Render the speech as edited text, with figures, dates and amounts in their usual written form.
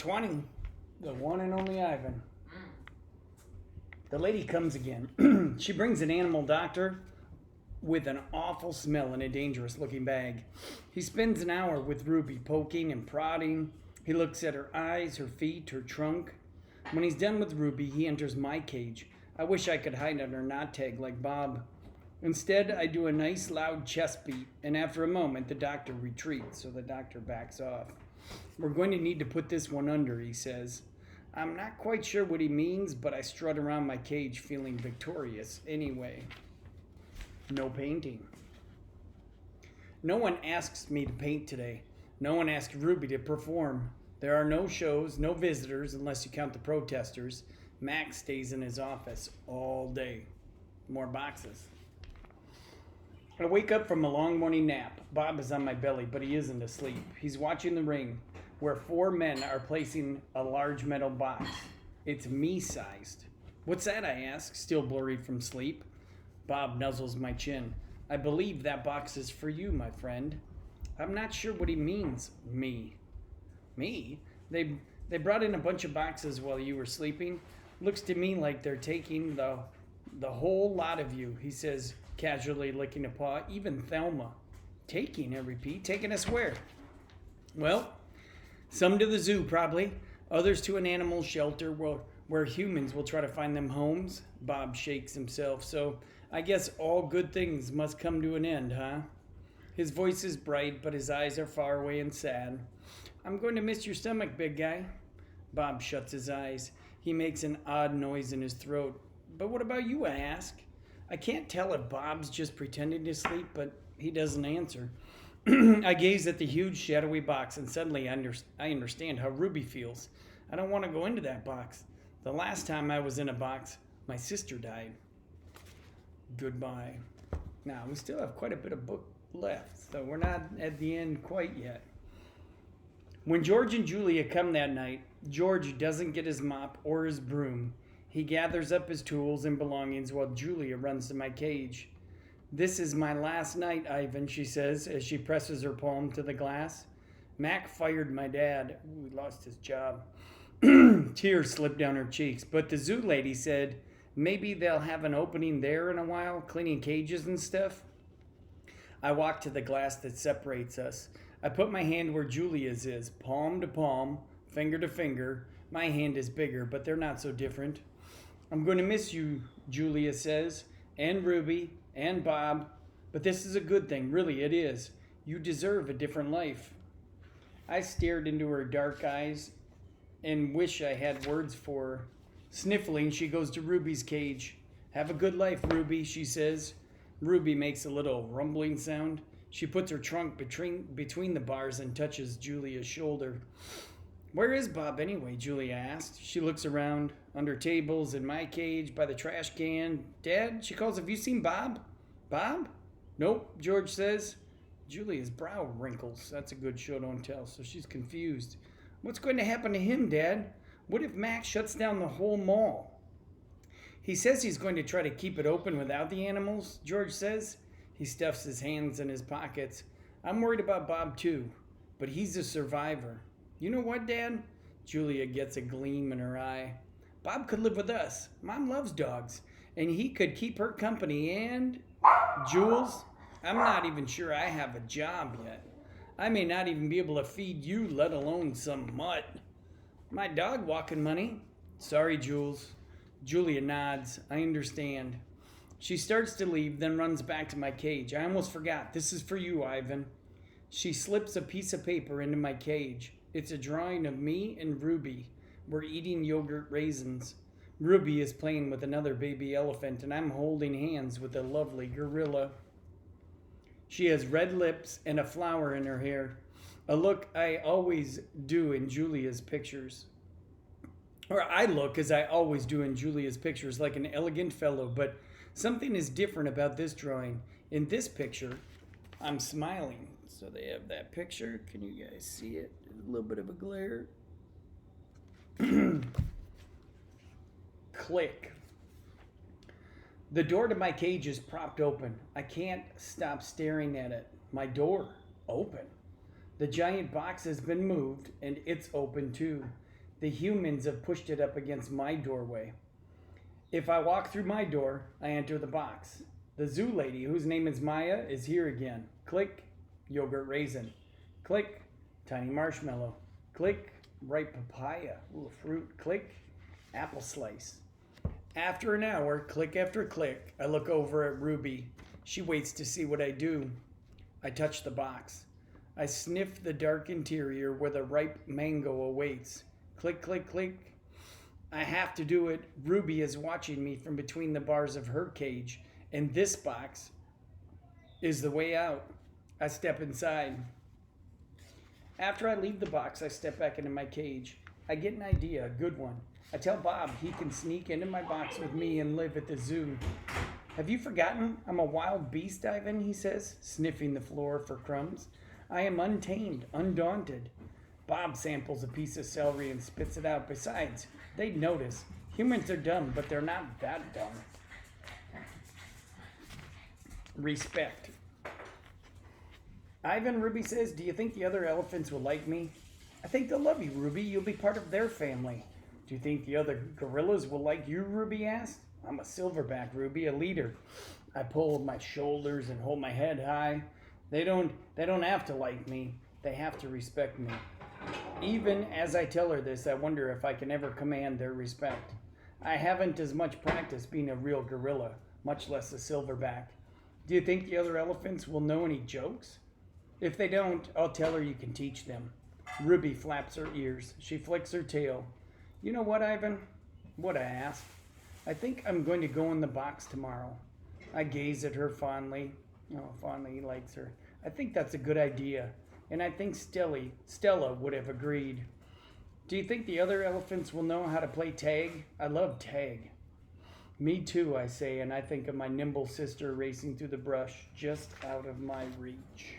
20. The one and only Ivan. The lady comes again. She brings an animal doctor with an awful smell and a dangerous looking bag. He spends an hour with Ruby, poking and prodding. He looks at her eyes, her feet, her trunk. When he's done with Ruby, he enters my cage. I wish I could hide under a knot tag like Bob. Instead, I do a nice loud chest beat, and after a moment, the doctor retreats, so the doctor backs off. We're going to need to put this one under, he says. I'm not quite sure what he means, but I strut around my cage feeling victorious anyway. No painting. No one asks me to paint today. No one asked Ruby to perform. There are no shows, no visitors, unless you count the protesters. Max stays in his office all day. More boxes. I wake up from a long morning nap. Bob is on my belly, but he isn't asleep. He's watching the ring, where 4 men are placing a large metal box. It's me-sized. What's that, I ask, still blurry from sleep. Bob nuzzles my chin. I believe that box is for you, my friend. I'm not sure what he means, me. Me? They brought in a bunch of boxes while you were sleeping. Looks to me like they're taking the whole lot of you, he says, casually licking a paw. Even Thelma. Taking, I repeat. Taking us where? Well, some to the zoo, probably. Others to an animal shelter where humans will try to find them homes. Bob shakes himself. So I guess all good things must come to an end, huh? His voice is bright, but his eyes are far away and sad. I'm going to miss your stomach, big guy. Bob shuts his eyes. He makes an odd noise in his throat. But what about you, I ask? I can't tell if Bob's just pretending to sleep, but he doesn't answer. I gaze at the huge shadowy box, and suddenly I understand how Ruby feels. I don't want to go into that box. The last time I was in a box, my sister died. Goodbye. Now, we still have quite a bit of book left, so we're not at the end quite yet. When George and Julia come that night, George doesn't get his mop or his broom. He gathers up his tools and belongings while Julia runs to my cage. This is my last night, Ivan, she says as she presses her palm to the glass. Mac fired my dad. Ooh, he lost his job. Tears slipped down her cheeks, but the zoo lady said maybe they'll have an opening there in a while, cleaning cages and stuff. I walk to the glass that separates us. I put my hand where Julia's is, palm to palm, finger to finger. My hand is bigger, but they're not so different. I'm going to miss you, Julia says, and Ruby, and Bob, but this is a good thing, really it is. You deserve a different life. I stared into her dark eyes and wish I had words for her. Sniffling, she goes to Ruby's cage. Have a good life, Ruby, she says. Ruby makes a little rumbling sound. She puts her trunk between the bars and touches Julia's shoulder. Where is Bob anyway, Julia asked. She looks around, under tables, in my cage, by the trash can. Dad, she calls, have you seen Bob? Bob? Nope, George says. Julia's brow wrinkles. That's a good show, don't tell, so she's confused. What's going to happen to him, Dad? What if Max shuts down the whole mall? He says he's going to try to keep it open without the animals, George says. He stuffs his hands in his pockets. I'm worried about Bob too, but he's a survivor. You know what, Dad? Julia gets a gleam in her eye. Bob could live with us. Mom loves dogs, and he could keep her company and... Jules, I'm not even sure I have a job yet. I may not even be able to feed you, let alone some mutt. My dog walking money. Sorry, Jules. Julia nods. I understand. She starts to leave, then runs back to my cage. I almost forgot. This is for you, Ivan. She slips a piece of paper into my cage. It's a drawing of me and Ruby. We're eating yogurt raisins. Ruby is playing with another baby elephant, and I'm holding hands with a lovely gorilla. She has red lips and a flower in her hair, a look I always do in Julia's pictures. Or I look, as I always do in Julia's pictures, like an elegant fellow, but something is different about this drawing. In this picture, I'm smiling. So they have that picture. Can you guys see it? A little bit of a glare. Click. The door to my cage is propped open. I can't stop staring at it. My door, open. The giant box has been moved, and it's open too. The humans have pushed it up against my doorway. If I walk through my door, I enter the box. The zoo lady, whose name is Maya, is here again. Click, yogurt raisin. Click, tiny marshmallow. Click, ripe papaya. Ooh, fruit. Click, apple slice. After an hour, click after click, I look over at Ruby. She waits to see what I do. I touch the box. I sniff the dark interior where the ripe mango awaits. Click, click, click. I have to do it. Ruby is watching me from between the bars of her cage, and this box is the way out. I step inside. After I leave the box, I step back into my cage. I get an idea, a good one. I tell Bob he can sneak into my box with me and live at the zoo. Have you forgotten? I'm a wild beast, Ivan, he says, sniffing the floor for crumbs. I am untamed, undaunted. Bob samples a piece of celery and spits it out. Besides, they'd notice. Humans are dumb, but they're not that dumb. Respect. Ivan, Ruby says, do you think the other elephants will like me? I think they'll love you, Ruby. You'll be part of their family. Do you think the other gorillas will like you, Ruby asked. I'm a silverback, Ruby, a leader. I pull my shoulders and hold my head high. They don't have to like me. They have to respect me. Even as I tell her this, I wonder if I can ever command their respect. I haven't as much practice being a real gorilla, much less a silverback. Do you think the other elephants will know any jokes? If they don't, I'll tell her you can teach them. Ruby flaps her ears. She flicks her tail. You know what, Ivan? What I asked. I think I'm going to go in the box tomorrow. I gaze at her fondly. Oh, fondly likes her. I think that's a good idea. And I think Stella would have agreed. Do you think the other elephants will know how to play tag? I love tag. Me too, I say, and I think of my nimble sister racing through the brush just out of my reach.